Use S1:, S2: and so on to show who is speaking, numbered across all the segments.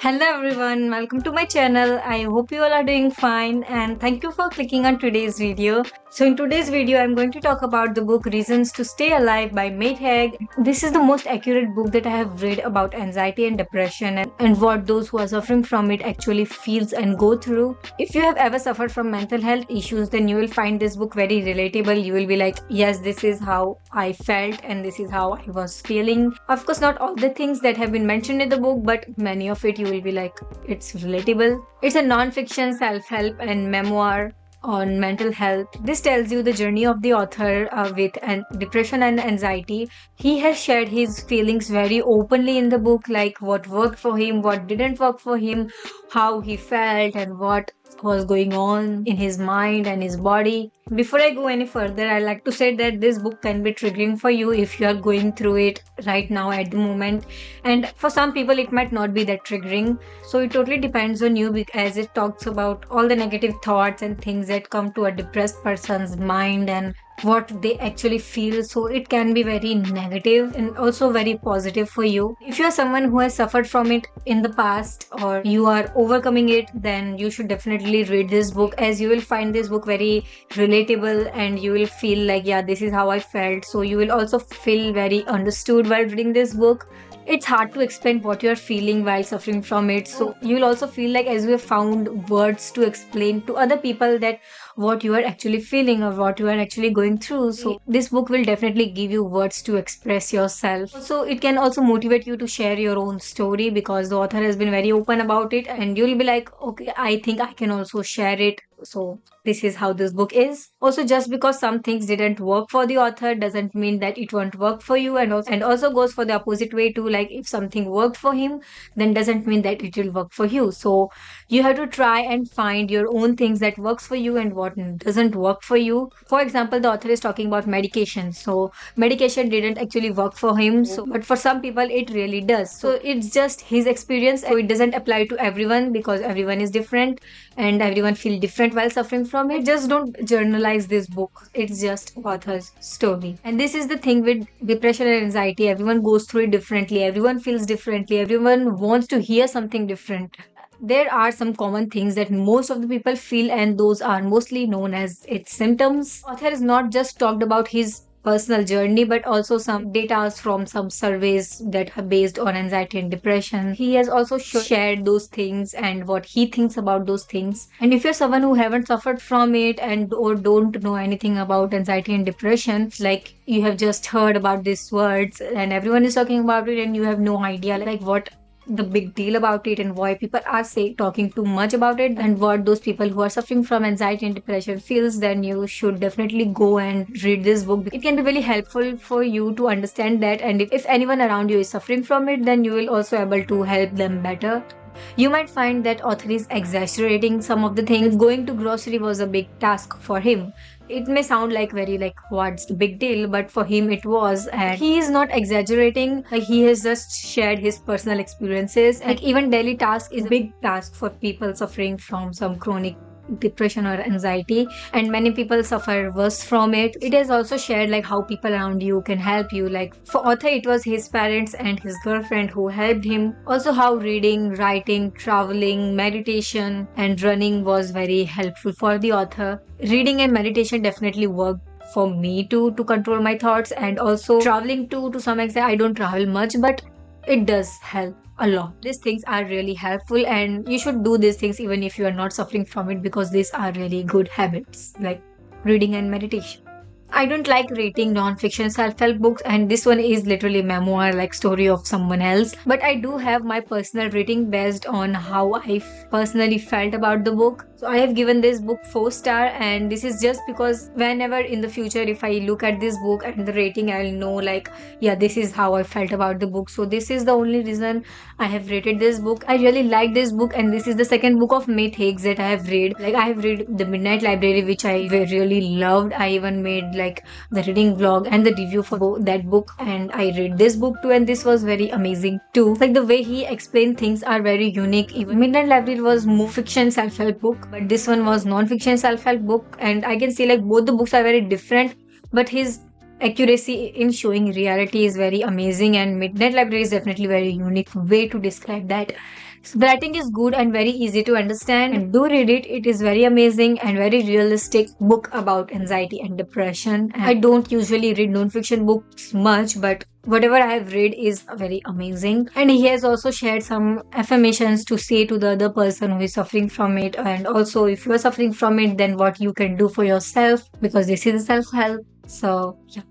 S1: Hello everyone, welcome to my channel. I hope you all are doing fine and thank you for clicking on today's video. So in today's video, I'm going to talk about the book Reasons to Stay Alive by Matt Haig. This is the most accurate book that I have read about anxiety and depression and what those who are suffering from it actually feels and go through. If you have ever suffered from mental health issues, then you will find this book very relatable. You will be like, yes, this is how I felt and this is how I was feeling. Of course, not all the things that have been mentioned in the book, but many of it you will be like, it's relatable. It's a non-fiction self-help and memoir on mental health. This tells you the journey of the author with depression and anxiety. He has shared his feelings very openly in the book, like what worked for him, what didn't work for him, how he felt and what was going on in his mind and his body. Before I go any further, I like to say that this book can be triggering for you if you are going through it right now at the moment, and for some people it might not be that triggering. So it totally depends on you, as it talks about all the negative thoughts and things that come to a depressed person's mind and what they actually feel. So it can be very negative and also very positive for you. If you are someone who has suffered from it in the past or you are overcoming it, then you should definitely read this book, as you will find this book very relatable and you will feel like, yeah, this is how I felt. So you will also feel very understood while reading this book. It's hard to explain what you're feeling while suffering from it. So you'll also feel like, as you have found words to explain to other people that what you are actually feeling or what you are actually going through. So this book will definitely give you words to express yourself. So it can also motivate you to share your own story, because the author has been very open about it and you'll be like, okay, I think I can also share it. So this is how this book is. Also, just because some things didn't work for the author doesn't mean that it won't work for you, and also goes for the opposite way too. Like if something worked for him, then doesn't mean that it will work for you. So you have to try and find your own things that works for you and what doesn't work for you. For example, the author is talking about medication. So medication didn't actually work for him, but for some people it really does. So it's just his experience. So it doesn't apply to everyone because everyone is different and everyone feels different while suffering from it. Just don't journalize this book. It's just author's story. And this is the thing with depression and anxiety. Everyone goes through it differently. Everyone feels differently. Everyone wants to hear something different. There are some common things that most of the people feel, and those are mostly known as its symptoms. Author has not just talked about his personal journey, but also some data from some surveys that are based on anxiety and depression. He has also shared those things and what he thinks about those things. And if you're someone who haven't suffered from it and or don't know anything about anxiety and depression, like you have just heard about these words and everyone is talking about it and you have no idea like what the big deal about it and why people are talking too much about it and what those people who are suffering from anxiety and depression feels, then you should definitely go and read this book. It can be really helpful for you to understand that, and if anyone around you is suffering from it, then you will also able to help them better. You might find that author is exaggerating some of the things. Going to grocery was a big task for him. It may sound like very like what's the big deal, but for him it was, and he is not exaggerating. Like he has just shared his personal experiences. Like even daily task is a big task for people suffering from some chronic depression or anxiety, and many people suffer worse from it. It has also shared like how people around you can help you. Like for author, it was his parents and his girlfriend who helped him. Also how reading, writing, traveling, meditation and running was very helpful for the author. Reading and meditation definitely worked for me too, to control my thoughts, and also traveling too, to some extent. I don't travel much, but it does help a lot. These things are really helpful and you should do these things even if you are not suffering from it, because these are really good habits like reading and meditation. I don't like reading non-fiction self-help books, and this one is literally memoir, like story of someone else. But I do have my personal rating based on how I personally felt about the book. So I have given this book 4 star, and this is just because whenever in the future if I look at this book and the rating, I'll know like, yeah, this is how I felt about the book. So this is the only reason I have rated this book. I really like this book, and this is the second book of Matt Haig that I have read. Like I have read The Midnight Library, which I really loved. I even made like the reading vlog and the review for that book, and I read this book too, and this was very amazing too. Like the way he explained things are very unique. Even Midnight Library was more fiction self-help book, but this one was non-fiction self-help book, and I can say like both the books are very different, but his accuracy in showing reality is very amazing, and Midnight Library is definitely very unique way to describe that. So the writing is good and very easy to understand, and do read it. It is very amazing and very realistic book about anxiety and depression. And I don't usually read non-fiction books much, but whatever I have read is very amazing. And he has also shared some affirmations to say to the other person who is suffering from it, and also if you are suffering from it, then what you can do for yourself, because this is self-help. So yeah,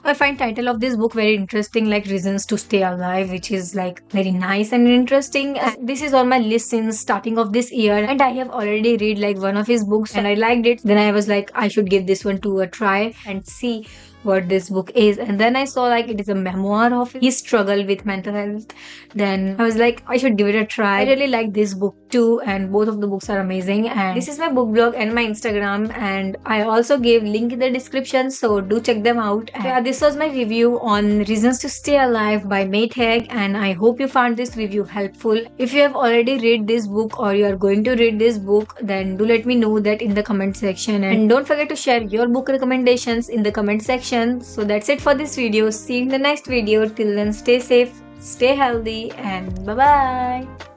S1: I find title of this book very interesting, like Reasons to Stay Alive, which is like very nice and interesting. And this is on my list since starting of this year, and I have already read like one of his books and I liked it. Then I was like, I should give this one to a try and see what this book is. And then I saw like it is a memoir of his struggle with mental health. Then I was like, I should give it a try. I really like this book too, and both of the books are amazing. And this is my book blog and my Instagram, and I also gave link in the description, so do check them out. And yeah, this was my review on Reasons to Stay Alive by Matt Haig, and I hope you found this review helpful. If you have already read this book or you are going to read this book, then do let me know that in the comment section, and don't forget to share your book recommendations in the comment section. So that's it for this video. See you in the next video. Till then, stay safe, stay healthy, and bye bye.